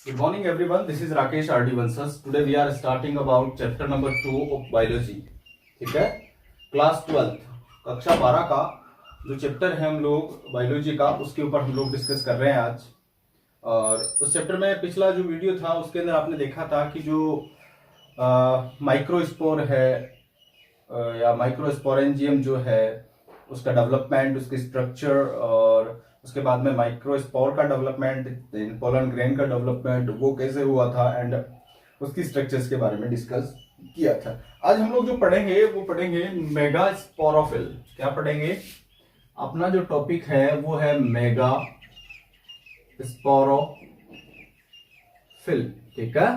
Good morning everyone. This is Rakesh R.D. Vansas. Today we are starting about chapter number 2 of biology. ठीक है, class 12 कक्षा 12 का जो chapter है हम लोग बायोलॉजी का, उसके ऊपर हम लोग डिस्कस कर रहे हैं आज। और उस चैप्टर में पिछला जो वीडियो था उसके अंदर आपने देखा था कि जो माइक्रोस्पोर है या माइक्रोस्पोरेंजियम जो है उसका डेवलपमेंट, उसकी स्ट्रक्चर, और उसके बाद में माइक्रोस्पोर का डेवलपमेंट, पोलन ग्रेन का डेवलपमेंट वो कैसे हुआ था एंड उसकी स्ट्रक्चर्स के बारे में डिस्कस किया था। आज हम लोग जो पढ़ेंगे वो पढ़ेंगे मेगास्पोरोफिल। क्या पढ़ेंगे? अपना जो टॉपिक है वो है मेगास्पोरोफिल। ठीक है,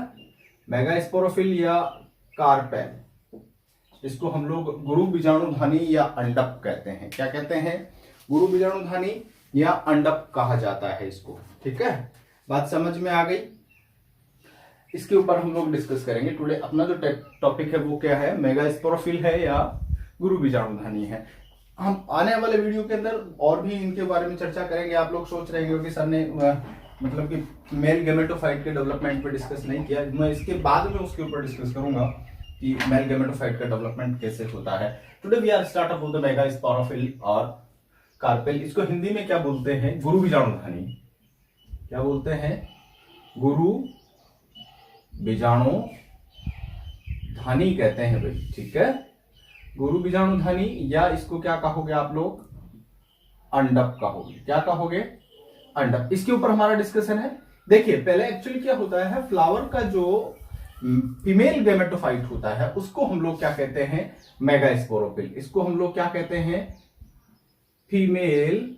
मेगास्पोरोफिल या कार्पेल, इसको हम लोग गुरु बीजाणुधानी या अंडप कहते हैं। क्या कहते हैं? गुरु बीजाणुधानी या अंडप कहा जाता है इसको। ठीक है, बात समझ में आ गई? इसके ऊपर हम लोग डिस्कस करेंगे टुडे। अपना जो टॉपिक है वो क्या है? मेगास्पोरोफिल है या गुरु बीजाणुधानी है। हम आने वाले वीडियो के अंदर और भी इनके बारे में चर्चा करेंगे। आप लोग सोच रहे हैं कि सर ने मतलब कि मेल गेमेटोफाइट के डेवलपमेंट पे डिस्कस नहीं किया। मैं इसके बाद में उसके ऊपर डिस्कस करूंगा कि मेल गेमेटोफाइट का डेवलपमेंट कैसे होता है। Today we are start up with the megasporophyll और कार्पेल। इसको हिंदी में क्या बोलते हैं? गुरु बीजाणुधानी। क्या बोलते हैं? गुरु बीजाणुधानी कहते हैं भाई। ठीक है, गुरु बीजाणुधानी, या इसको क्या कहोगे आप लोग? अंडप कहोगे। क्या कहोगे? अंडप। इसके ऊपर हमारा डिस्कशन है। देखिए, पहले एक्चुअली क्या होता है, फ्लावर का जो फीमेल गेमेटोफाइट होता है उसको हम लोग क्या कहते हैं? मेगास्पोरोफिल। इसको हम लोग क्या कहते हैं? फीमेल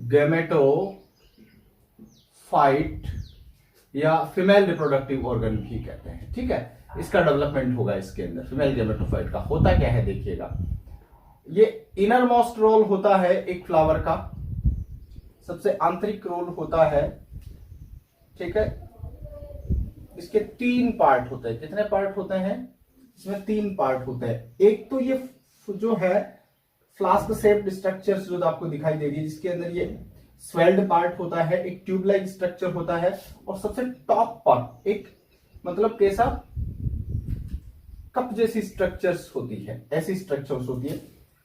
गेमेटोफाइट या फीमेल रिप्रोडक्टिव ऑर्गन भी कहते हैं। ठीक है, इसका डेवलपमेंट होगा इसके अंदर। फीमेल गेमेटोफाइट का होता क्या है देखिएगा, ये इनर मोस्ट रोल होता है एक फ्लावर का, सबसे आंतरिक रोल होता है। ठीक है, इसके 3 पार्ट होते हैं। कितने पार्ट होते हैं? इसमें 3 पार्ट होते हैं। एक तो ये जो है फ्लास्क शेप्ड स्ट्रक्चर्स जो आपको दिखाई दे रही है, जिसके अंदर ये स्वेल्ड पार्ट होता है, एक ट्यूब लाइक स्ट्रक्चर होता है, और सबसे टॉप पर एक मतलब कैसा कप जैसी स्ट्रक्चर्स होती है, ऐसी स्ट्रक्चर्स होती है।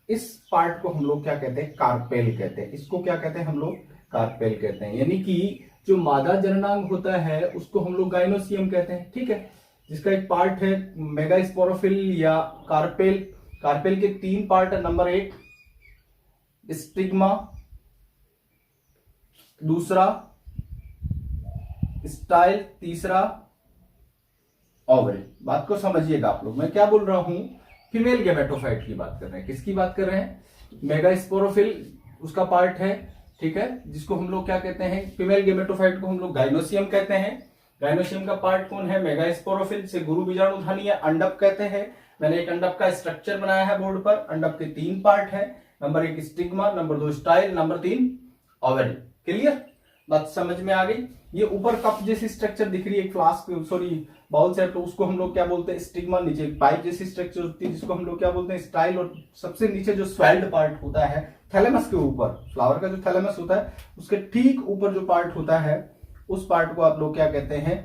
इस पार्ट को हम लोग क्या कहते हैं? कार्पेल कहते हैं। इसको क्या कहते हैं हम लोग? कार्पेल कहते हैं। यानी कि जो मादा जननांग होता है उसको हम लोग गाइनोसियम कहते हैं। ठीक है, जिसका एक पार्ट है मेगास्पोरोफिल या कार्पेल। कार्पेल के 3 पार्ट है। नंबर 1 स्टिग्मा, दूसरा स्टाइल, तीसरा ओवरी। बात को समझिएगा आप लोग। मैं क्या बोल रहा हूं? फीमेल गेमेटोफाइट की बात कर रहे हैं। किसकी बात कर रहे हैं? मेगास्पोरोफिल उसका पार्ट है। ठीक है, जिसको हम लोग क्या कहते हैं? फीमेल गेमेटोफाइट को हम लोग गाइनोसियम कहते हैं। गाइनोसियम का पार्ट कौन है? मेगास्पोरोफिल। से गुरु बीजाणुधानी या अंडप कहते हैं। मैंने एक अंडप का स्ट्रक्चर बनाया है बोर्ड पर। अंडप के 3 पार्ट है। Number 1 stigma, number 2 style, number 3 ovary. Clear? बात समझ में आ गई? ये ऊपर कप जैसी स्ट्रक्चर दिख रही है, फ्लास्क सॉरी बाउल शेप, तो उसको हम लोग क्या बोलते हैं? स्टिग्मा। नीचे पाइप जैसी स्ट्रक्चर होती है जिसको हम लोग क्या बोलते हैं? स्टाइल। और सबसे नीचे जो स्वेल्ड पार्ट होता है थैलेमस के ऊपर, फ्लावर का जो थैलेमस होता है उसके ठीक ऊपर जो पार्ट होता है उस पार्ट को आप लोग क्या कहते हैं?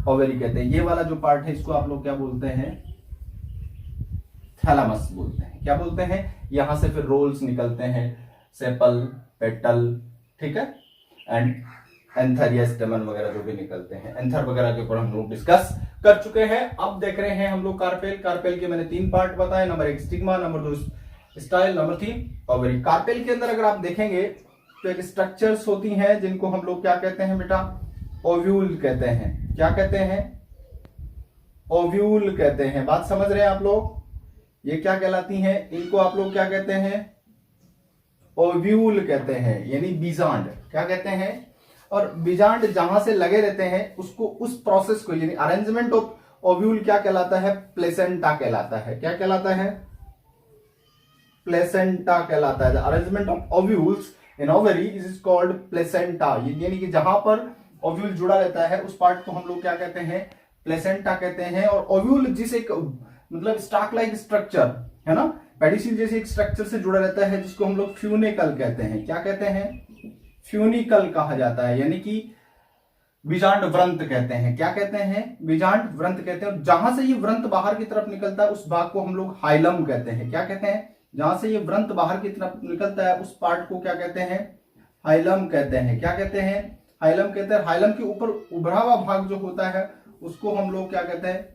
ओवरी कहते हैं। ये वाला जो पार्ट है इसको आप लोग क्या बोलते हैं? थैलेमस बोलते हैं। क्या बोलते हैं? यहां से फिर रोल्स निकलते हैं, सेपल, पेटल, ठीक है, एंड एंथर या स्टेमन वगैरह जो भी निकलते हैं। एंथर वगैरह के ऊपर हम लोग डिस्कस कर चुके हैं। अब देख रहे हैं हम लोग कार्पेल। कार्पेल के मैंने 3 पार्ट बताए। Number 1 stigma, number 2 style, number 3 ovary. Carpel के अंदर अगर आप देखेंगे तो एक स्ट्रक्चर्स होती हैं जिनको हम लोग क्या कहते हैं बेटा? ओव्यूल कहते हैं। क्या कहते हैं? ओव्यूल कहते हैं। बात समझ रहे हैं आप लोग? ये क्या कहलाती हैं? इनको आप लोग क्या कहते हैं? ओव्यूल कहते हैं, यानी बीजांड। क्या कहते हैं? और बीजांड जहां से लगे रहते हैं उसको, उस प्रोसेस को, यानी अरेंजमेंट ऑफ ओव्यूल क्या कहलाता है? प्लेसेंटा कहलाता है। क्या कहलाता है? प्लेसेंटा कहलाता है। Arrangement of ovules in ovary is called placenta. यानी कि जहां पर ओव्यूल जुड़ा रहता है उस पार्ट को हम लोग क्या कहते हैं? प्लेसेंटा कहते हैं। और ओव्यूल जिस एक मतलब स्टाक लाइक स्ट्रक्चर है ना, पेडिसिल जैसे एक स्ट्रक्चर से जुड़ा रहता है जिसको हम लोग फ्यूनिकल कहते हैं। क्या कहते हैं? फ्यूनिकल कहा जाता है। यानी कि बीजांड व्रंत कहते हैं। क्या कहते हैं? बीजांड व्रंत कहते हैं। जहां से ये व्रंत बाहर की तरफ निकलता है उस भाग को हम लोग हाइलम कहते हैं। क्या कहते हैं? जहां से ये व्रंत बाहर की तरफ निकलता है उस पार्ट को क्या कहते हैं? हाइलम कहते हैं। क्या कहते हैं? हाइलम कहते हैं। हाइलम के ऊपर उभरा हुआ भाग जो होता है उसको हम लोग क्या कहते हैं?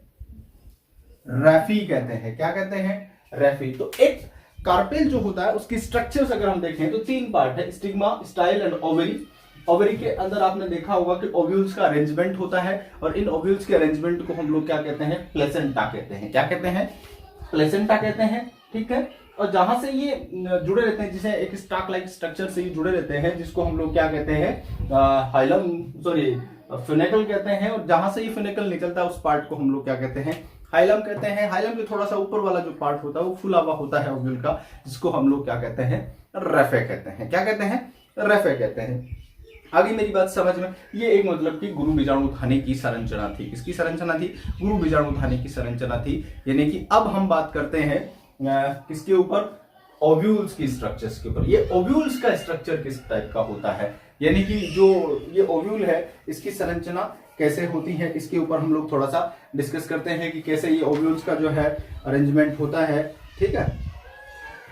रैफी कहते हैं। क्या कहते हैं? रैफी। तो एक कार्पेल जो होता है उसकी स्ट्रक्चर्स अगर हम देखें तो 3 पार्ट है, stigma, style and ovary. Ovary के अंदर आपने देखा होगा कि ओव्यूल्स का अरेंजमेंट होता है और इन ओव्यूल्स के अरेंजमेंट को हम लोग क्या कहते हैं? प्लेसेंटा कहते हैं। क्या कहते हैं? प्लेसेंटा कहते हैं। ठीक है। और जहां से ये जुड़े रहते हैं, जिसे एक स्टाक लाइक स्ट्रक्चर से ये जुड़े रहते हैं, जिसको हम लोग क्या कहते हैं? हाइलम, सॉरी, फिनेकल कहते हैं। और जहां से ये फिनेकल निकलता है उस पार्ट को हम लोग क्या कहते हैं? हाइलम कहते हैं। हाइलम के थोड़ा सा ऊपर वाला जो पार्ट होता है वो फुला हुआ होता है ओव्यूल का, जिसको हम लोग क्या कहते हैं? रेफे कहते हैं। क्या कहते हैं? रेफे कहते हैं। आगे मेरी बात समझ में, ये एक मतलब कि गुरु बीजाणुधानी की संरचना थी। किसकी संरचना थी? गुरु बीजाणुधानी की संरचना थी। यानी कि अब हम बात करते हैं किसके ऊपर? ओव्यूल्स की स्ट्रक्चर्स के ऊपर। ये ओव्यूल्स का स्ट्रक्चर किस टाइप का होता है, यानी कि जो ये ओव्यूल है इसकी संरचना कैसे होती है, इसके ऊपर हम लोग थोड़ा सा डिस्कस करते हैं कि कैसे ये ओव्यूल्स का जो है अरेंजमेंट होता है। ठीक है,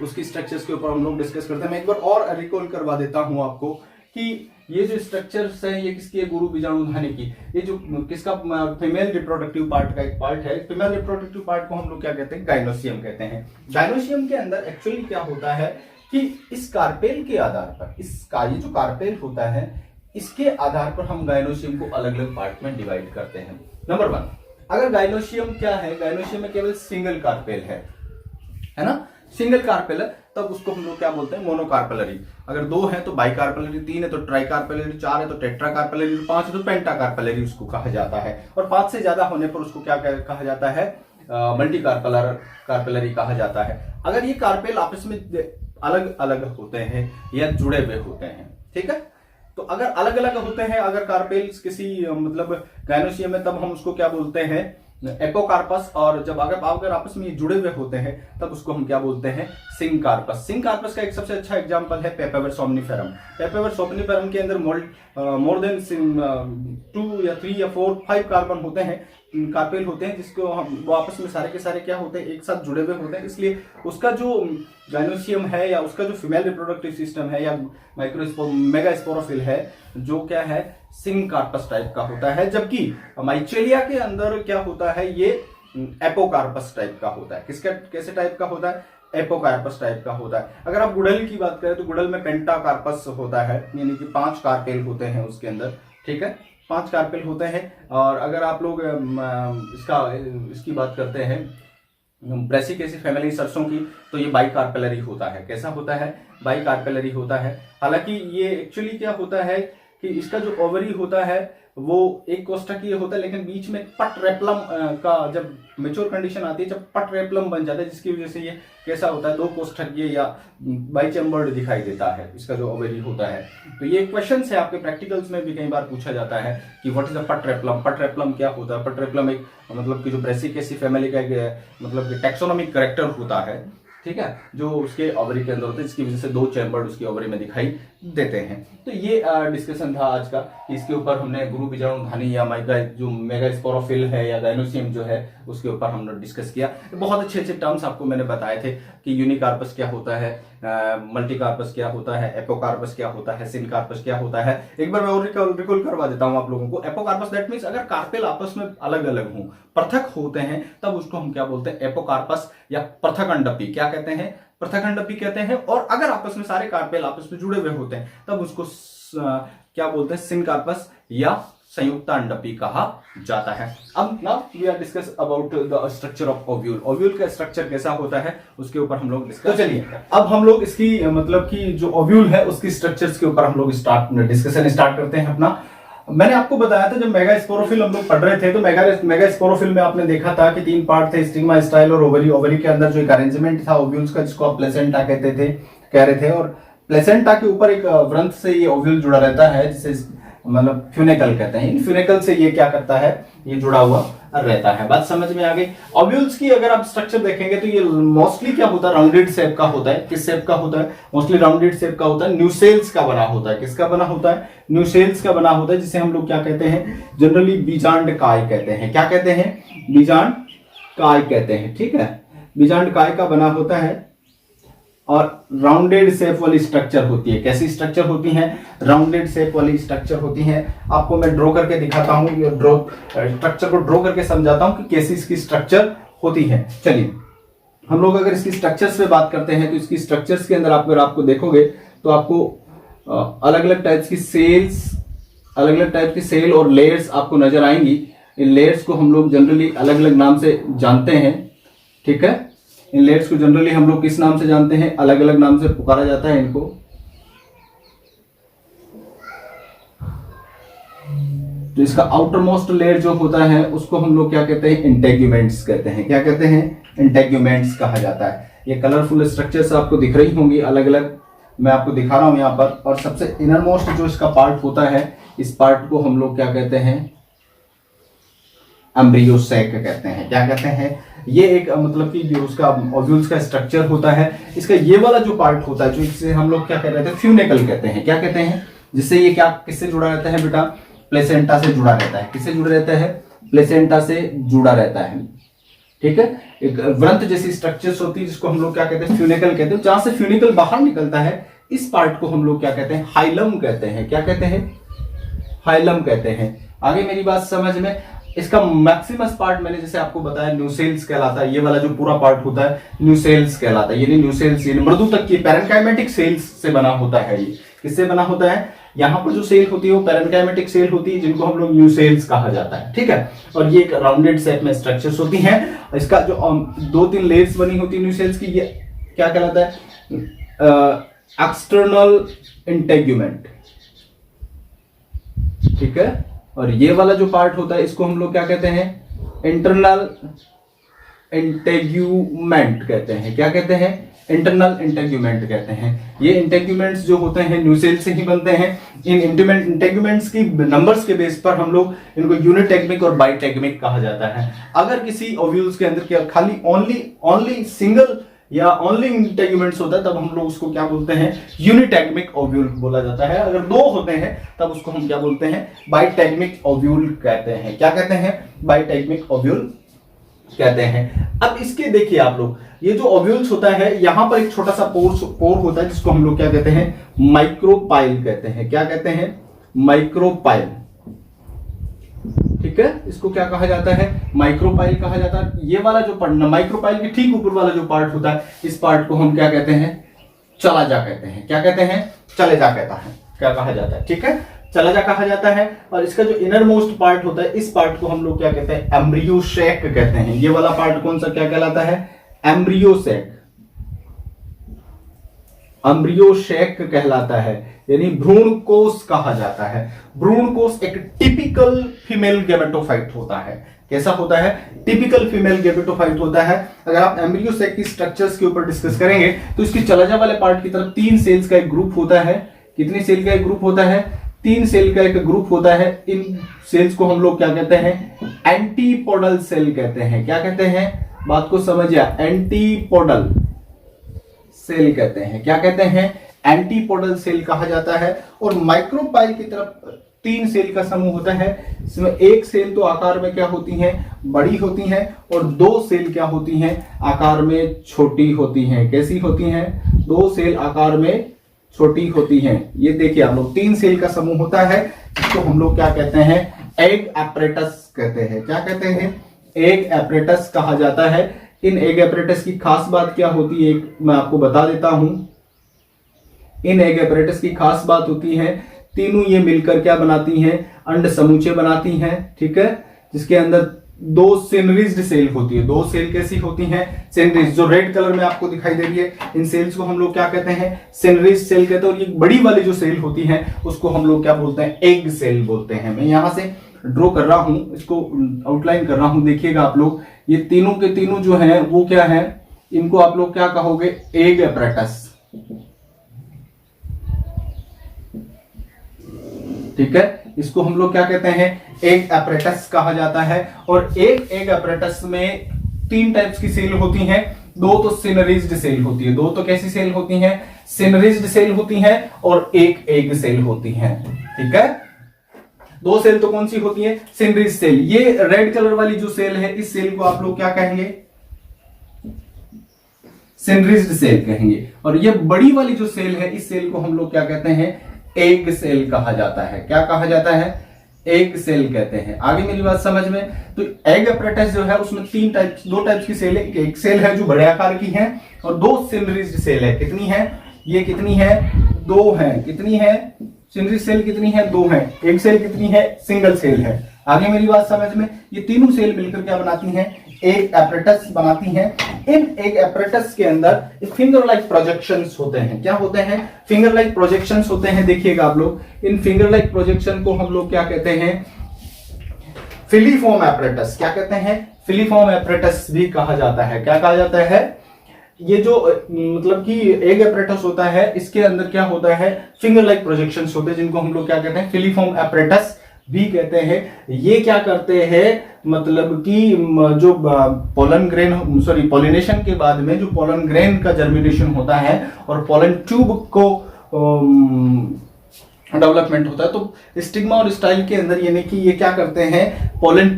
उसकी स्ट्रक्चर्स के ऊपर हम लोग डिस्कस करते हैं। मैं एक बार और रिकॉल करवा देता हूं आपको कि ये जो स्ट्रक्चर्स है ये किसकी है? गुरु बीजाणुधानी की। ये जो किसका? फीमेल रिप्रोडक्टिव पार्ट का एक पार्ट है। फीमेल रिप्रोडक्टिव पार्ट को हम लोग क्या कहते हैं? गाइनोसियम कहते हैं। गाइनोसियम के अंदर एक्चुअली क्या होता है कि इस कार्पेल के आधार पर, इसका ये जो कार्पेल होता है इसके आधार पर हम गाइनोसियम को अलग अलग पार्ट में डिवाइड करते हैं। नंबर 1, अगर गाइनोसियम क्या है? गाइनोसियम में केवल सिंगल कार्पेल है ना? सिंगल कार्पेल है, तब उसको हम लोग क्या बोलते हैं? मोनोकार्पेलरी। अगर 2 है तो बाइकार्पेलरी, 3 है तो ट्राइकार्पेलरी, 4 है तो टेट्राकार्पेलरी, 5 है तो पेंटाकार्पेलरी उसको कहा जाता है। और 5 से ज्यादा होने पर उसको क्या कहा जाता है? मल्टी कार्पेलरी कहा जाता है। अगर ये कार्पेल आपस में अलग अलग होते हैं या जुड़े हुए होते हैं, ठीक है, तो अगर अलग अलग होते हैं, अगर कार्पेल्स किसी मतलब गाइनोसियम में, तब हम उसको क्या बोलते हैं? एपोकार्पस। और जब अगर आपस में ये जुड़े हुए होते हैं तब उसको हम क्या बोलते हैं? सिंकार्पस। सिंकार्पस का एक सबसे अच्छा एग्जांपल है पेपावर सोमनिफेरम। पेपावर सोमनिफेरम के अंदर मोर देन 2 या 3 या 4 5 कार्बन होते हैं, कार्पेल होते हैं, जिसको हम वो आपस में सारे के सारे क्या होते हैं? एक साथ जुड़े हुए होते हैं। इसलिए उसका जो गाइनोसियम है या उसका जो फीमेल रिप्रोडक्टिव सिस्टम है या मेगास्पोरोफिल है, जो क्या है? सिंकार्पस टाइप का होता है। जबकि माइचेलिया के अंदर क्या होता है? ये एपोकार्पस टाइप का होता है। किसका कैसे टाइप का होता है? एपोकार्पस टाइप का होता है। अगर आप गुड़हल की बात करें तो गुड़हल में पेंटाकार्पस होता है, यानी कि 5 कार्पेल होते हैं उसके अंदर। ठीक है, 5 कार्पेल होते हैं। और अगर आप लोग इसकी बात करते हैं ब्रेसिकेसी फैमिली सरसों की, तो ये बाइकार्पेलरी होता है। कैसा होता है? बाइकार्पेलरी होता है। हालांकि ये एक्चुअली क्या होता है कि इसका जो ओवरी होता है वो एक कोष्ठकीय होता है, लेकिन बीच में पट रेपलम का जब मेच्योर कंडीशन आती है, जब पट रेपलम बन जाता है, जिसकी वजह से ये कैसा होता है? 2 कोष्ठकीय या बाई चैम्बर्ड दिखाई देता है इसका जो ओवरी होता है। तो ये क्वेश्चन है आपके प्रैक्टिकल्स में भी कई बार पूछा जाता है कि व्हाट इज द पट रेपलम। पट रेपलम क्या होता है? पट रेपलम एक मतलब कि जो ब्रेसिकेसी फैमिली का एक मतलब कि टैक्सोनॉमिक कैरेक्टर होता है, ठीक है, जो उसके ओवरी के अंदर होते हैं, जिसकी वजह से 2 चैम्बर्ड उसकी ओवरी में दिखाई देते हैं। तो ये डिस्कशन था आज का। इसके ऊपर हमने गुरु बीजाणुधानी या जो मेगास्पोरोफिल है या गाइनोसियम जो है उसके ऊपर हमने डिस्कस किया। बहुत अच्छे अच्छे टर्म्स आपको मैंने बताए थे कि यूनिकार्पस क्या होता है, मल्टीकार्पस क्या होता है, एपोकार्पस क्या होता है, सिनकार्पस क्या होता है। एक बार मैं और रिकॉल करवा देता हूं आप लोगों को। एपोकार्पस दैट मीन्स अगर कार्पेल आपस में अलग अलग हों, पृथक होते हैं, तब उसको हम क्या बोलते हैं? एपोकार्पस या पृथक अंडपी क्या कहते हैं? पृथक अंडपी कहते हैं। और अगर आपस में सारे कार्पेल आपस में जुड़े हुए होते हैं तब उसको क्या बोलते हैं? सिनकार्पस या संयुक्त अंडपी कहा जाता है। अब now we are discuss about the structure of ovule. Ovule का स्ट्रक्चर कैसा होता है उसके ऊपर हम लोग डिस्कस। तो चलिए अब हम लोग इसकी मतलब कि जो ओव्यूल है उसकी स्ट्रक्चर्स के ऊपर हम लोग डिस्कशन स्टार्ट करते हैं अपना। मैंने आपको बताया था जब मेगास्पोरोफिल हम लोग पढ़ रहे थे तो मेगास्पोरोफिल में आपने देखा था कि 3 पार्ट थे, स्टिग्मा, स्टाइल और ओवरी। ओवरी के अंदर जो एक अरेंजमेंट था ओव्यूल्स का, जिसको आप प्लेसेंटा कह रहे थे, और प्लेसेंटा के ऊपर एक व्रंथ से ये ओव्यूल जुड़ा रहता है, जिसे मतलब फ्यूनिकल कहते हैं। इन फ्यूनिकल से ये क्या करता है, ये जुड़ा हुआ रहता है। बात समझ में आ गई। ओव्यूल्स की अगर आप स्ट्रक्चर देखेंगे तो ये मोस्टली क्या होता है, राउंडेड शेप का होता है। किस शेप का होता है, मोस्टली राउंडेड शेप का होता है। न्यूसेल्स का बना होता है। किसका बना होता है, न्यूसेल्स का बना होता है, जिसे हम लोग क्या कहते हैं, जनरली बीजांड काय कहते हैं। क्या कहते हैं, बीजांड काय कहते हैं। ठीक है, बीजांड काय का बना होता है और राउंडेड शेप वाली स्ट्रक्चर होती है। कैसी स्ट्रक्चर होती है, राउंडेड शेप वाली स्ट्रक्चर होती है। आपको मैं ड्रॉ करके दिखाता हूं, ये स्ट्रक्चर को ड्रॉ करके समझाता हूं कि कैसी इसकी स्ट्रक्चर होती है। चलिए हम लोग अगर इसकी स्ट्रक्चर्स पे बात करते हैं तो इसकी स्ट्रक्चर्स के अंदर अगर आपको देखोगे तो आपको अलग अलग टाइप्स की सेल्स, अलग अलग टाइप की सेल और लेयर्स आपको नजर आएंगी। इन लेयर्स को हम लोग जनरली अलग अलग नाम से जानते हैं। ठीक है, इन लेयर्स को जनरली हम लोग किस नाम से जानते हैं, अलग अलग नाम से पुकारा जाता है इनको। तो इसका आउटर मोस्ट लेयर जो होता है उसको हम लोग क्या कहते हैं, इंटेग्यूमेंट्स कहते हैं। क्या कहते हैं, इंटेग्यूमेंट्स कहा जाता है। ये कलरफुल स्ट्रक्चर्स आपको दिख रही होंगी अलग अलग, मैं आपको दिखा रहा हूं यहाँ पर। और सबसे इनर मोस्ट जो इसका पार्ट होता है, इस पार्ट को हम लोग क्या कहते हैं, एम्ब्रियो सैक कहते हैं। क्या कहते हैं, ये एक मतलब कि जो उसका ओव्यूल्स का स्ट्रक्चर होता है, इसका ये वाला जो पार्ट होता है, जो इससे हम लोग क्या कह रहे थे, फ्यूनिकल कहते हैं। क्या कहते हैं, जिससे ये क्या किससे जुड़ा रहता है बेटा, प्लेसेंटा से जुड़ा रहता है। किससे जुड़ा रहता है, प्लेसेंटा से जुड़ा रहता है। ठीक है, एक व्रंत जैसी स्ट्रक्चर्स होती है जिसको हम लोग क्या कहते हैं, फ्यूनिकल कहते हैं। जहां से फ्यूनिकल बाहर निकलता है इस पार्ट को हम लोग क्या कहते हैं, हाइलम कहते हैं। क्या कहते हैं, हाइलम कहते हैं। आगे मेरी बात समझ में। इसका मैक्सिमस पार्ट मैंने जैसे आपको बताया न्यूसेल्स कहलाता है। ये वाला जो पूरा पार्ट होता है न्यूसेल्स कहलाता है। यानी न्यूसेल्स, यानी मृदु तक की पैरेनकाइमेटिक सेल्स से बना होता है। ये किससे बना होता है, यहाँ पर जो सेल होती है वो पैरेनकाइमेटिक सेल होती है, जिनको हम लोग न्यूसेल्स कहा जाता है। ठीक है, और ये एक राउंडेड शेप में स्ट्रक्चर्स होती हैं। इसका जो 2-3 लेयर्स बनी होती है न्यूसेल्स की, ये क्या कहलाता है, एक्सटर्नल इंटेग्यूमेंट। ठीक है, और ये वाला जो पार्ट होता है इसको हम लोग क्या कहते हैं, इंटरनल इंटेग्यूमेंट कहते हैं। क्या कहते हैं, इंटरनल इंटेग्यूमेंट कहते हैं। ये इंटेग्यूमेंट्स जो होते हैं न्यूसेल से ही बनते हैं। इन इंटेग्यूमेंट्स की नंबर्स के बेस पर हम लोग इनको यूनिटेग्मिक और बाइटेग्मिक कहा जाता है। अगर किसी ओव्यूल्स के अंदर क्या खाली ओनली सिंगल या ओनली इंटेग्यूमेंट्स होता है तब हम लोग उसको क्या बोलते हैं, यूनिटेग्मिक ओव्यूल बोला जाता है। अगर 2 होते हैं तब उसको हम क्या बोलते हैं, बाइटेग्मिक ओव्यूल कहते हैं। क्या कहते हैं, बाइटेग्मिक ओव्यूल कहते हैं। अब इसके देखिए आप लोग, ये जो ओव्यूल्स होता है यहां पर एक छोटा सा पोर होता है जिसको हम लोग क्या कहते हैं, माइक्रोपाइल कहते हैं। क्या कहते हैं, माइक्रोपाइल। ठीक है, इसको क्या कहा जाता है, माइक्रोपाइल कहा जाता है। ये वाला जो पार्ट, माइक्रोपाइल के ठीक ऊपर वाला जो पार्ट होता है, इस पार्ट को हम क्या कहते हैं, चलाजा कहते हैं। क्या कहते हैं, चलेजा कहता है, क्या कहा जाता है। ठीक है, चलाजा कहा जाता है। और इसका जो इनर मोस्ट पार्ट होता है, इस पार्ट को हम लोग क्या कहते हैं, एम्ब्रियो सैक कहते हैं। ये वाला पार्ट कौन सा क्या कहलाता है, एम्ब्रियो सैक। एम्ब्रियो सैक कहलाता है, यानी भ्रूण कोष कहा जाता है। भ्रूण कोष एक टिपिकल फीमेल गैमेटोफाइट होता है। कैसा होता है, टिपिकल फीमेल गैमेटोफाइट होता है। अगर आप एम्ब्रियो सैक की स्ट्रक्चर्स के ऊपर डिस्कस करेंगे तो इसकी चलाजा वाले पार्ट की तरफ 3 सेल्स का एक ग्रुप होता है। कितनी सेल का एक ग्रुप होता है, 3 सेल का एक ग्रुप होता है। इन सेल्स को हम लोग क्या कहते हैं, एंटीपोडल सेल कहते हैं। क्या कहते हैं, बात को समझिए, एंटीपोडल सेल कहते हैं। क्या कहते हैं, एंटीपोडल सेल कहा जाता है। और माइक्रोपाइल की तरफ 3 सेल का समूह होता है। इसमें एक सेल तो आकार में क्या होती हैं, बड़ी होती हैं, और 2 सेल क्या होती हैं, आकार में छोटी होती हैं। कैसी होती हैं, 2 सेल आकार में छोटी होती हैं। ये देखिए आप लोग, 3 सेल का समूह होता है जिसको हम लोग क्या कहते हैं, एग एपरेटस कहते हैं। क्या कहते हैं, एग एपरेटस कहा जाता है। इन एग एपरेटस की खास बात क्या होती है, मैं आपको बता देता हूं। इन एग एपरेटस की खास बात होती है, तीनों ये मिलकर क्या बनाती हैं, अंड समूचे बनाती हैं। ठीक है, जिसके अंदर 2 सिनरिज्ड सेल होती है। 2 सेल कैसी होती हैं, सिनरिज, जो रेड कलर में आपको दिखाई दे रही है। इन सेल्स को हम लोग क्या कहते हैं, सिनरिज सेल कहते हैं। और ये बड़ी वाली जो सेल होती है उसको हम लोग क्या बोलते हैं, एग सेल बोलते हैं। मैं यहां से ड्रॉ कर रहा हूं, इसको आउटलाइन कर रहा हूं, देखिएगा आप लोग। ये तीनों के तीनों जो हैं वो क्या है, इनको आप लोग क्या कहोगे, एग एपरेटस। ठीक है, इसको हम लोग क्या कहते हैं, एग apparatus कहा जाता है। और एक एग apparatus में 3 टाइप्स की सेल होती हैं। 2 तो सिनरिज्ड सेल होती है, 2 तो कैसी सेल होती हैं, सिनरिज्ड सेल होती हैं, और एक एग सेल होती है। ठीक है, 2 सेल तो कौन सी होती है, सिनरिज्ड सेल। ये रेड कलर वाली जो सेल है, इस सेल को आप लोग क्या कहेंगे, सिनरिज्ड सेल कहेंगे। और ये बड़ी वाली जो सेल है, इस सेल को हम लोग क्या कहते हैं, एग सेल कहा जाता है। क्या कहा जाता है, एग सेल कहते हैं। आगे मेरी बात समझ में। तो एग apparatus जो है उसमें 2 टाइप्स की सेल है। एक सेल है जो बड़े आकार की है, और 2 सिनरिज्ड सेल है। कितनी है, ये कितनी है, 2 है। कितनी है, सिनरिज्ड सेल कितनी है, 2 है। एक सेल कितनी है, सिंगल सेल है। आगे मेरी बात समझ में। ये तीनों सेल मिलकर क्या बनाती हैं, एग apparatus बनाती हैं। इन एग apparatus के अंदर फिंगर लाइक प्रोजेक्शंस होते हैं। क्या होते हैं, फिंगर लाइक प्रोजेक्शंस होते हैं। देखिएगा आप लोग, इन फिंगर लाइक प्रोजेक्शन को हम लोग क्या कहते हैं, फिलीफॉर्म apparatus। क्या कहते हैं, फिलीफॉर्म apparatus भी कहा जाता है। क्या कहा जाता है, ये जो मतलब कि एग apparatus होता है, इसके अंदर क्या होता है, फिंगर लाइक प्रोजेक्शंस होते हैं, जिनको हम लोग क्या कहते हैं, फिलीफॉर्म apparatus भी कहते हैं। ये क्या करते हैं, मतलब कि जो पोलन ग्रेन पॉलिनेशन के बाद में जो पोलन ग्रेन का जर्मिनेशन होता है और पोलन ट्यूब को डेवलपमेंट होता है, तो स्टिग्मा और स्टाइल के अंदर यानी कि ये क्या करते हैं, पोलन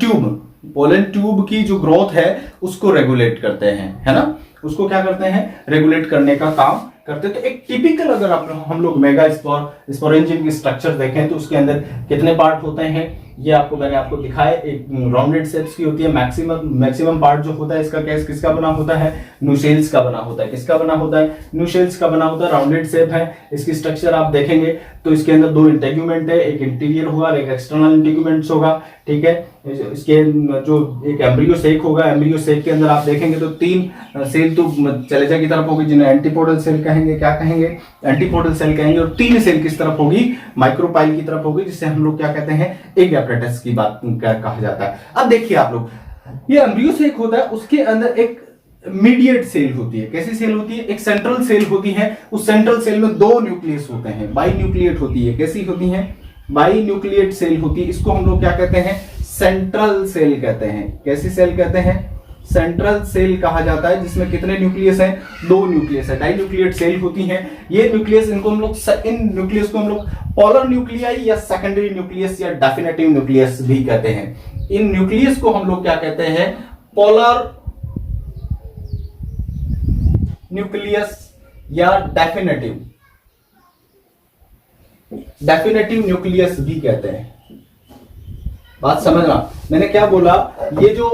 ट्यूब की जो ग्रोथ है उसको रेगुलेट करते हैं, है ना, उसको क्या करते हैं, रेगुलेट करने का काम करते हैं। तो एक टिपिकल अगर हम लोग मेगा स्पोरेंजियम की स्ट्रक्चर देखें तो उसके अंदर कितने पार्ट होते हैं, ये मैंने आपको दिखाया। एक राउंडेड शेप्स की होती है। मैक्सिमम पार्ट जो होता है इसका किसका बना होता है, न्यूशेल्स का बना होता है। किसका बना होता है, न्यूशेल्स का बना होता है। राउंडेड शेप है। इसकी स्ट्रक्चर आप देखेंगे तो इसके अंदर 2 इंटेग्यूमेंट है, एक इंटीरियर होगा और एक एक्सटर्नल इंटेग्यूमेंट्स होगा। ठीक है, इसके जो एक एम्ब्रियो सेक होगा, एम्ब्रियो सेक के अंदर आप देखेंगे तो 3 सेल तो चलेजा की तरफ होगी, जिन्हें एंटीपोडल सेल कहेंगे। क्या कहेंगे, एंटीपोडल सेल कहेंगे। और 3 सेल किस तरफ होगी, माइक्रोपाइल की तरफ होगी, जिससे हम लोग क्या कहते हैं, एग apparatus की बात कहा जाता है। अब देखिए आप लोग, ये एम्ब्रियो सेक होता है, उसके अंदर एक मीडिएट सेल होती है। कैसी सेल होती है, एक सेंट्रल सेल होती है। उस सेंट्रल सेल में 2 न्यूक्लियस होते हैं, बाई न्यूक्लिएट होती है। कैसी होती है, बाई न्यूक्लिएट सेल होती है। इसको हम लोग क्या कहते हैं, सेंट्रल सेल कहते हैं। कैसी सेल कहते हैं, सेंट्रल सेल कहा जाता है, जिसमें कितने न्यूक्लियस हैं, 2 न्यूक्लियस है। डाई न्यूक्लिएट सेल होती हैं ये न्यूक्लियस। इन न्यूक्लियस को हम लोग पोलर न्यूक्लियाई या सेकेंडरी न्यूक्लियस या डेफिनेटिव न्यूक्लियस भी कहते हैं। इन न्यूक्लियस को हम लोग क्या कहते हैं, पोलर न्यूक्लियस या डेफिनेटिव न्यूक्लियस भी कहते हैं। बात समझना, मैंने क्या बोला, ये जो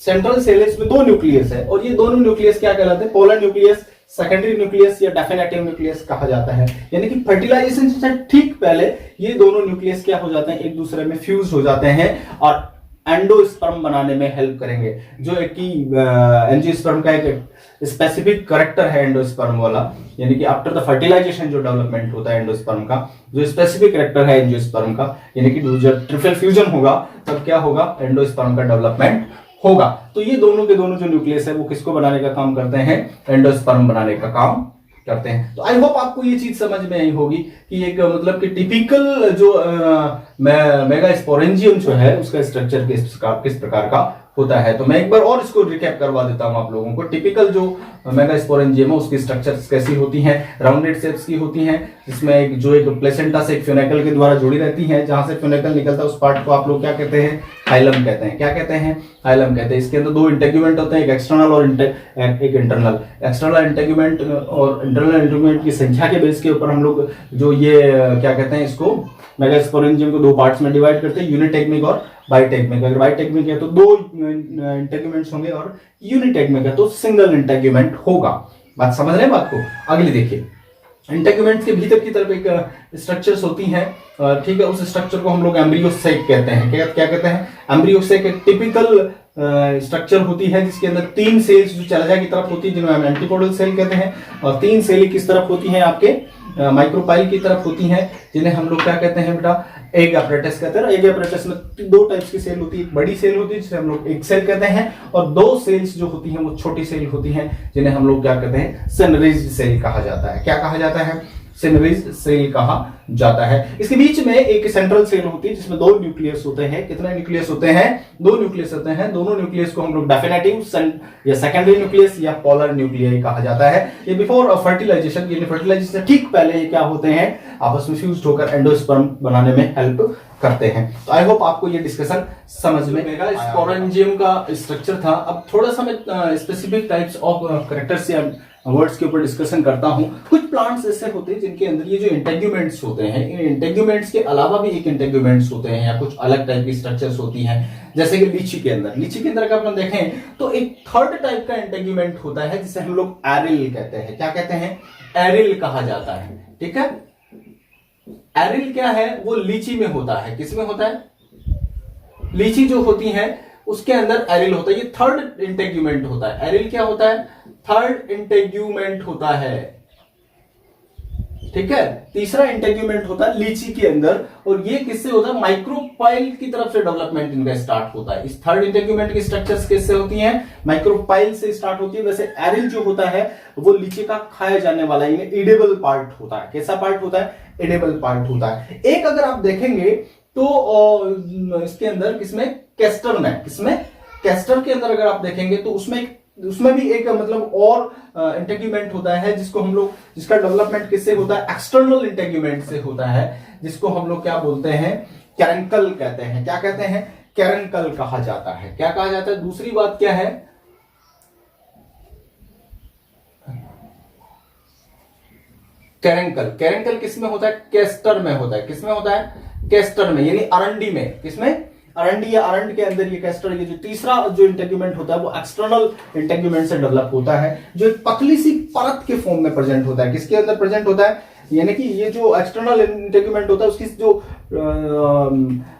सेंट्रल सेल इसमें 2 न्यूक्लियस है, और ये दोनों न्यूक्लियस क्या कहलाते हैं, पोलर न्यूक्लियस, सेकेंडरी न्यूक्लियस या डेफिनेटिव न्यूक्लियस कहा जाता है। यानी कि फर्टिलाइजेशन से ठीक पहले ये दोनों न्यूक्लियस क्या हो जाते हैं, एक दूसरे में फ्यूज हो जाते हैं और एंडोस्पर्म बनाने में हेल्प करेंगे। जो एक की एंजियोस्पर्म का एक स्पेसिफिक करेक्टर है एंडोस्पर्म वाला, यानी कि आफ्टर द फर्टिलाइजेशन जो डेवलपमेंट होता है एंडोस्पर्म का, जो स्पेसिफिक करेक्टर है एंजियोस्पर्म का, यानी कि जब ट्रिपल फ्यूजन होगा तब क्या होगा, एंडोस्पर्म का डेवलपमेंट होगा। तो ये दोनों के दोनों जो न्यूक्लियस है वो किसको बनाने का काम करते हैं, एंडोस्पर्म बनाने का काम करते हैं। तो आई होप आपको ये चीज समझ में आई होगी कि एक मतलब कि टिपिकल जो मेगा स्पोरेंजियम जो है उसका स्ट्रक्चर किस प्रकार का होता है। तो मैं एक बार और इसको रिकैप करवा देता हूं आप लोगों को। टिपिकल जो मेगा स्पोरेंजियम है उसकी स्ट्रक्चर्स कैसी होती हैं, राउंडेड शेप्स की होती हैं, जिसमें एक प्लेसेंटा से एक फ्यूनिकल के द्वारा जुड़ी रहती है। जहां से फ्यूनिकल निकलता है उस पार्ट को आप लोग क्या कहते हैं, हाइलम कहते हैं। क्या कहते हैं, हाइलम कहते हैं। इसके अंदर 2 इंटेग्यूमेंट होते हैं, एक एक्सटर्नल और एक इंटरनल। एक्सटर्नल इंटेग्यूमेंट और इंटरनल इंटेग्यूमेंट की संख्या के बेस के ऊपर हम लोग जो ये क्या कहते हैं, इसको मेगा स्पोरेंजियम को 2 पार्ट्स में डिवाइड करते हैं, यूनिटेग्मिक और बाइटेग्मिक। अगर बाइटेग्मिक है तो 2 इंटेग्यूमेंट्स होंगे और यूनिटेग्मिक है तो सिंगल इंटेग्यूमेंट होगा। बात समझ रहे हैं बात को। अगली देखिए, इंटेग्यूमेंट के भीतर की तरफ एक स्ट्रक्चर्स होती हैं, ठीक है। उस स्ट्रक्चर को हम लोग एम्ब्रियो सेक कहते हैं। क्या कहते हैं, एम्ब्रियो सेक एक टिपिकल स्ट्रक्चर होती है जिसके अंदर 3 सेल्स जो चलजा की तरफ होती है, जिन्हें हम एंटीपोडल सेल कहते हैं, और 3 सेल किस तरफ होती हैं, आपके माइक्रोपाइल की तरफ होती हैं, जिन्हें हम लोग क्या कहते हैं बेटा, एग apparatus कहते हैं। एग apparatus में 2 टाइप्स की सेल होती है, एक बड़ी सेल होती है जिसे हम लोग एग सेल कहते हैं, और 2 सेल्स जो होती हैं वो छोटी सेल होती हैं, जिन्हें हम लोग क्या कहते हैं, सनराइज्ड सेल कहा जाता है। क्या कहा जाता है, सिनेरेज सेल कहा जाता है। इसके बीच में एक सेंट्रल सेल होती है जिसमें 2 न्यूक्लियस होते हैं। कितने न्यूक्लियस होते हैं? 2 न्यूक्लियस होते हैं। दोनों न्यूक्लियस को हम लोग डेफिनेटिव या सेकेंडरी न्यूक्लियस या पोलर न्यूक्लियाई कहा जाता है। ये बिफोर फर्टिलाइजेशन, यानी फर्टिलाइजेशन से ठीक पहले ये क्या होते हैं, आपस में फ्यूज होकर एंडोस्पर्म बनाने में हेल्प करते हैं। तो आई होप आपको ये डिस्कशन समझ में आएगा। स्पोरेंजियम का स्ट्रक्चर था। अब थोड़ा सा मैं स्पेसिफिक टाइप्स ऑफ कैरेक्टर्स या वर्ड्स के ऊपर डिस्कशन करता हूं। कुछ प्लांट्स ऐसे होते हैं जिनके अंदर ये जो इंटेग्यूमेंट्स होते हैं, इन इंटेग्यूमेंट्स के अलावा भी एक इंटेग्यूमेंट्स होते हैं या कुछ अलग टाइप की स्ट्रक्चर्स होती हैं। जैसे कि लीची के अंदर अगर अपन देखें तो एक थर्ड टाइप का इंटेग्यूमेंट होता है जिसे हम लोग एरिल कहते हैं। क्या कहते हैं? एरिल कहा जाता है। ठीक है, एरिल क्या है? वो लीची में होता है। किसमें होता है? लीची जो होती है उसके अंदर एरिल होता है। ये थर्ड इंटेग्यूमेंट होता है। एरिल क्या होता है? थर्ड इंटेग्यूमेंट होता है। ठीक है, तीसरा इंटेग्यूमेंट होता है लीची के अंदर, और ये किससे होता है? माइक्रोपाइल की तरफ से डेवलपमेंट इनका स्टार्ट होता है। इस थर्ड इंटेग्यूमेंट की स्ट्रक्चर्स किससे होती हैं? माइक्रोपाइल से स्टार्ट होती है। वैसे एरिल जो होता है वो लीची का खाया जाने वाला एडिबल पार्ट होता है। कैसा पार्ट होता है? एडिबल पार्ट होता है। एक अगर आप देखेंगे तो इसके अंदर किसमें? कैस्टर में। किसमें? कैस्टर के अंदर अगर आप देखेंगे तो उसमें भी एक मतलब और इंटेग्यूमेंट होता है जिसको हम लोग, जिसका डेवलपमेंट किससे होता है? एक्सटर्नल इंटेग्यूमेंट से होता है, जिसको हम लोग क्या बोलते हैं? कैरेंकल कहते हैं। क्या कहते हैं? कैरेंकल कहा जाता है। क्या कहा जाता है? दूसरी बात क्या है? कैरेंकल। कैरेंकल किसमें होता है? कैस्टर में होता है। किसमें होता है? कैस्टर में, यानी अरंडी में। किसमें? अरंडी या अरंड के अंदर ये कैस्टर, ये जो तीसरा जो इंटेग्यूमेंट होता है वो एक्सटर्नल इंटेग्यूमेंट से डेवलप होता है, जो एक पतली सी परत के फॉर्म में प्रेजेंट होता है। किसके अंदर प्रेजेंट होता है? यानी कि ये जो एक्सटर्नल इंटेग्यूमेंट होता है उसकी जो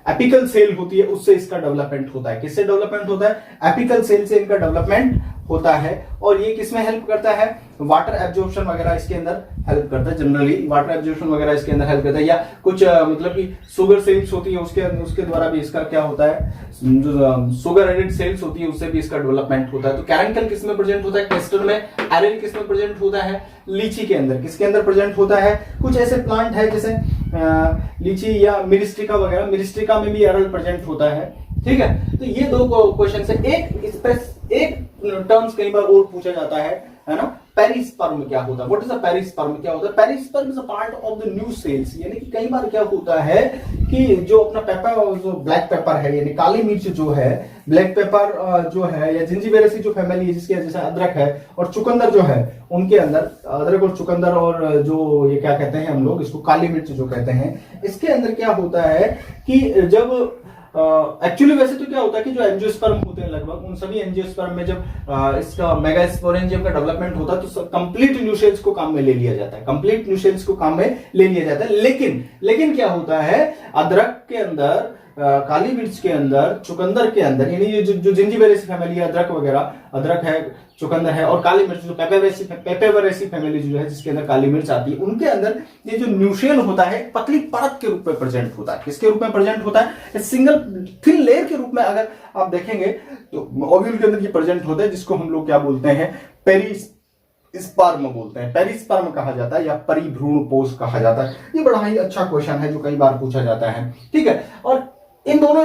एपिकल सेल होती है उससे इसका डेवलपमेंट होता है। किससे डेवलपमेंट होता है? एपिकल सेल से इनका डेवलपमेंट होता है। और ये किसमें हेल्प करता है? वाटर एब्जॉर्प्शन वगैरह इसके अंदर हेल्प करता है। जनरली वाटर एब्जॉर्प्शन वगैरह इसके अंदर हेल्प करता है, या कुछ मतलब कि शुगर सेल्स होती है उसके द्वारा भी इसका क्या होता है? जो शुगर एडेड सेल्स होती है उससे भी इसका डेवलपमेंट होता है। तो कैरेंकल किसमें प्रेजेंट होता है? कैस्टर में। एरिल किसमें प्रेजेंट होता है? लीची के अंदर। किसके अंदर प्रेजेंट होता है? कुछ ऐसे प्लांट है जैसे लीची या मिरिस्टिका वगैरह, मिरिस्टिका में भी एरिल प्रेजेंट होता है। ठीक है, तो ये 2 क्वेश्चन है। एक टर्म्स कई बार और पूछा जाता है ना? पेरिस्पर्म क्या होता है? What is a perisperm? क्या होता है? Perisperm is a part of the new sales. यानी कि कई बार क्या होता है कि जो अपना पेपर, जो ब्लैक पेपर है यानी काली मिर्च जो है, ब्लैक पेपर जो है, या जिंजीबेरेसी जो फैमिली है जिसके जैसे अदरक है और चुकंदर जो है, उनके अंदर अदरक और चुकंदर और जो ये क्या कहते हैं हम लोग इसको काली मिर्च जो कहते हैं, इसके अंदर क्या होता है कि जब एक्चुअली वैसे तो क्या होता है कि जो एंजियोस्पर्म होते हैं लगभग उन सभी एंजियोस्पर्म में जब इसका मेगास्पोरेंजियम का डेवलपमेंट होता है तो कंप्लीट न्यूसेल्स को काम में ले लिया जाता है। कंप्लीट न्यूसेल्स को काम में ले लिया जाता है। लेकिन क्या होता है? अदरक के अंदर, काली मिर्च के अंदर, चुकंदर के अंदर, यानी ये जो जिंजीबेरेसी फैमिली है, अदरक वगैरह, अदरक है, चुकंदर है, और काली मिर्च जो पेपेवरेसी फैमिली जो है जिसके अंदर काली मिर्च आती है, उनके अंदर ये जो न्यूशियल होता है पतली परत के रूप में प्रेजेंट होता है। किसके रूप में प्रेजेंट होता है? सिंगल थिन लेयर के रूप में अगर आप देखेंगे तो ओव्यूल के अंदर ये प्रेजेंट होता है, जिसको हम लोग क्या बोलते हैं? पेरिस्पर्म बोलते हैं। पेरिस्पर्म कहा जाता है या परिभ्रूणपोष कहा जाता है। ये बड़ा ही अच्छा क्वेश्चन है जो कई बार पूछा जाता है। ठीक है, और इन दोनों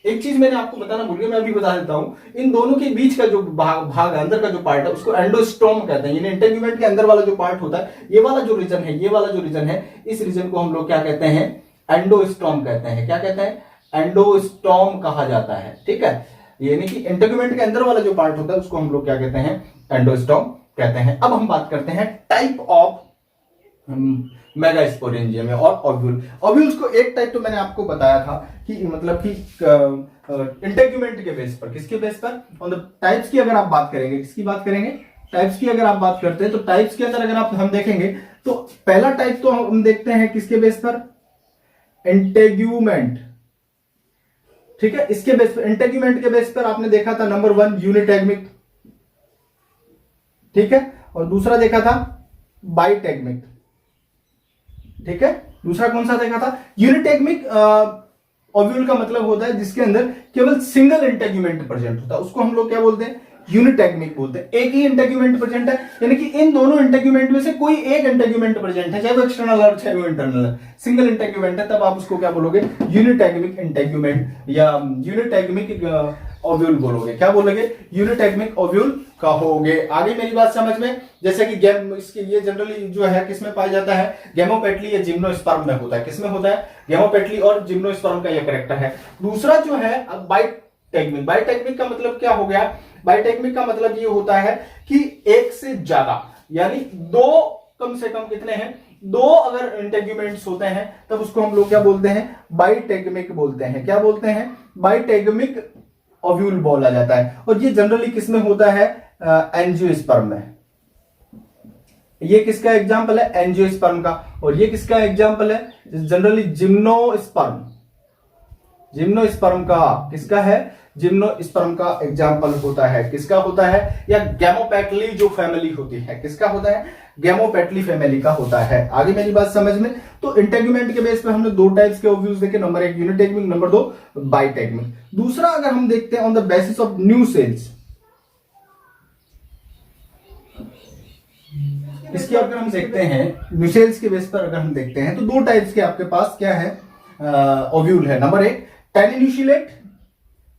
एक चीज मैंने आपको बताना भूल गया, मैं अभी बता देता हूं। इन दोनों के बीच का जो भाग अंदर का जो पार्ट है उसको एंडोस्टोम कहते हैं। यानी इंटेग्यूमेंट के अंदर वाला जो पार्ट होता है, ये वाला जो रीजन है, इस रीजन को हम लोग क्या कहते हैं? एंडोस्टोम कहते हैं। क्या कहते हैं? एंडोस्टोम कहा जाता है। ठीक है, यानी कि इंटेग्यूमेंट के अंदर वाला जो पार्ट होता है उसको हम लोग क्या कहते हैं? एंडोस्टोम कहते हैं। अब हम बात करते हैं टाइप ऑफ मेगास्पोरेंजियम और ओव्यूल। ओव्यूल्स को एक टाइप तो मैंने आपको बताया था कि मतलब कि इंटेग्यूमेंट के बेस पर। किसके बेस पर? ऑन द टाइप्स की अगर आप बात करेंगे, किसकी बात करेंगे? टाइप्स की अगर आप बात करते हैं तो टाइप्स के अंदर अगर हम देखेंगे तो पहला टाइप तो हम देखते हैं किसके बेस पर? इंटेग्यूमेंट। ठीक है, इसके बेस पर, इंटेग्यूमेंट के बेस पर आपने देखा था नंबर 1 यूनिटैग्मिक। ठीक है, और दूसरा देखा था बाइटैग्मिक। ठीक है, दूसरा कौन सा देखा था? यूनिटैग्मिक ओव्यूल का मतलब होता है जिसके अंदर केवल सिंगल इंटेग्यूमेंट प्रेजेंट होता है, उसको हम लोग क्या बोलते हैं? यूनिटैगमिक बोलते हैं। एक ही इंटेग्यूमेंट प्रेजेंट है, यानी कि इन दोनों इंटेग्यूमेंट में से कोई एक इंटेग्यूमेंट प्रेजेंट है, चाहे वो एक्सटर्नल है चाहे वो इंटरनल है, सिंगल इंटेग्यूमेंट है, तब आप उसको क्या बोलोगे? यूनिटैगमिक इंटेग्यूमेंट या यूनिटैगमिक ओव्यूल बोलोगे। क्या बोलोगे? यूनिटैगमिक ओव्यूल कहोगे। आगे मेरी बात समझ में? जैसे कि इसके ये जनरली जो है किसमें पाया जाता है? गेमोपेटली या जिम्नोस्पर्म में होता है। किसमें होता है? गेमोपेटली और जिम्नोस्पर्म का यह कैरेक्टर है। दूसरा जो है बाइटेगमिक। बाइटेगमिक का मतलब क्या हो गया? बाइटेगमिक का मतलब ये होता है कि एक से ज्यादा, यानी दो, कम से कम कितने हैं? दो अगर इंटेग्यूमेंट्स होते हैं तब उसको हम लोग क्या बोलते हैं? बाइटेगमिक बोलते हैं। क्या बोलते हैं? बाइटेगमिक ओव्यूल बोला जाता है। और ये जनरली किसमें होता है? एंजियोस्पर्म में। ये किसका एग्जांपल है? एंजियोस्पर्म का। और ये किसका एग्जांपल है? Generally gymnosperm. जिम्नोस्पर्म का किसका है? जिम्नोस्पर्म का एग्जांपल होता है। किसका होता है? या गेमोपेटली जो फैमिली होती है, किसका होता है? गेमोपेटली फैमिली का होता है। आगे मेरी बात समझ में? तो इंटेग्यूमेंट के बेस पे हमने दो टाइप्स के ओव्यूल्स देखे, नंबर एक यूनिटैगमिक, नंबर दो बाइटेगमिक। दूसरा अगर हम देखते हैं on the basis of new sales, इसकी अगर हम देखते हैं न्यू सेल्स के बेस पर अगर हम देखते हैं तो दो टाइप्स के आपके पास क्या है? ओव्यूल है। नंबर एक टेनिन्यूशिलेट,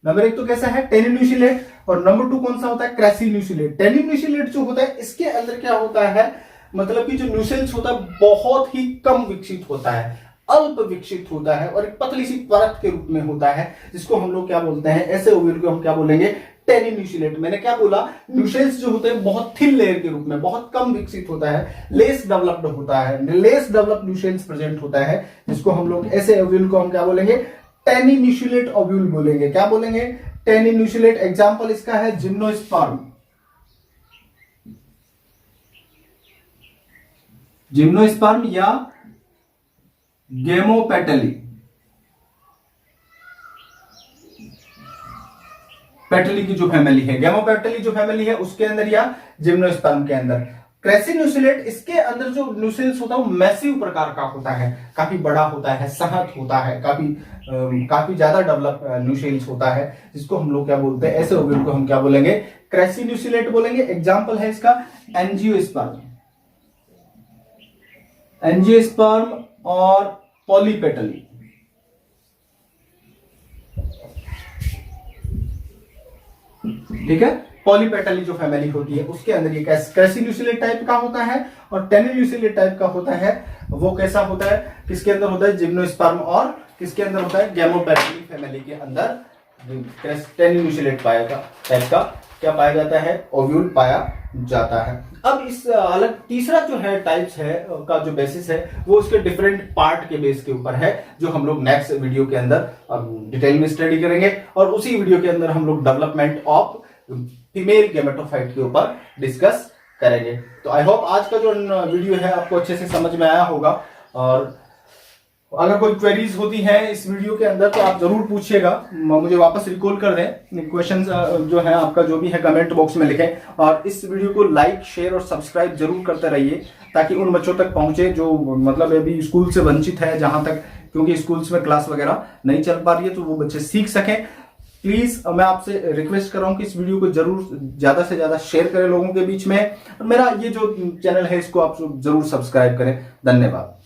नंबर एक तो कैसा है? टेनिन्यूशिलेट। और नंबर टू कौन सा होता है? क्रेसिन्यूशिलेट। टेनिन्यूशिलेट जो होता है इसके अंदर क्या होता है? मतलब कि जो न्यूसेल्स होता है बहुत ही कम विकसित होता है, अल्प विकसित होता है और एक पतली सी परत के रूप में होता है, जिसको हम लोग क्या बोलते हैं? ऐसे ओव्यूल को हम क्या बोलेंगे? टेनिन्यूशिलेट। मैंने क्या बोला? न्यूसेल्स जो होते हैं बहुत थिन लेयर के रूप में, बहुत कम विकसित होता है, लेस डेवलप्ड होता है, लेस डेवलप्ड न्यूसेल्स प्रेजेंट होता है, जिसको हम लोग ऐसे ओव्यूल को हम क्या बोलेंगे? टेनिन्यूशिलेट ओव्यूल बोलेंगे। क्या बोलेंगे? टेनिन्यूशिलेट। एग्जांपल इसका है जिम्नोस्पर्म। जिम्नोस्पर्म या गेमोपेटली। पेटली की जो फैमिली है, गेमोपेटली जो फैमिली है उसके अंदर या जिम्नोस्पर्म के अंदर। क्रेसिन्यूशिलेट, इसके अंदर जो न्यूसेल्स होता है वो मैसिव प्रकार का होता है, काफी बड़ा होता है, सहत होता है, काफी ज्यादा डेवलप न्यूसेल्स होता है, जिसको हम लोग क्या बोलते हैं? ऐसे ओव्यूल को हम क्या बोलेंगे? क्रेसिन्यूशिलेट बोलेंगे। एग्जांपल है इसका एंजियोस्पर्म, एंजियोस्पर्म और पॉलीपेटली। ठीक है, पॉलीपेटली जो फैमिली होती है उसके अंदर ये क्रेसिन्यूशिलेट टाइप का होता है और टेनिन्यूशिलेट टाइप का होता है। वो कैसा होता है? किसके अंदर होता है? जिम्नोस्पर्म और किसके अंदर होता है? गेमोपेटली फैमिली के अंदर टेनिन्यूशिलेट टाइप का क्या पाया जाता है? ओव्यूल पाया जाता है। अब इस अलग तीसरा जो है टाइप्स है का जो बेसिस है वो उसके डिफरेंट पार्ट के बेस के ऊपर है, जो हम लोग नेक्स्ट वीडियो के अंदर डिटेल में स्टडी करेंगे। और उसी वीडियो के अंदर हम लोग डेवलपमेंट ऑफ फीमेल गेमेटोफाइट के ऊपर डिस्कस करेंगे। तो आई होप आज का जो वीडियो है आपको अच्छे से समझ में आया होगा। और अगर कोई क्वेरीज होती हैं इस वीडियो के अंदर तो आप जरूर पूछिएगा, मुझे वापस रिकॉल कर दें। क्वेश्चंस जो है आपका जो भी है कमेंट बॉक्स में लिखें और इस वीडियो को लाइक, शेयर और सब्सक्राइब जरूर करते रहिए, ताकि उन बच्चों तक पहुंचे जो मतलब अभी स्कूल से वंचित है, जहां तक क्योंकि स्कूल्स में क्लास वगैरह नहीं चल पा रही है, तो वो बच्चे सीख सकें। प्लीज मैं आपसे रिक्वेस्ट कर रहा हूं कि इस वीडियो को जरूर ज्यादा से ज्यादा शेयर करें लोगों के बीच में। और मेरा ये जो चैनल है इसको आप जरूर सब्सक्राइब करें। धन्यवाद।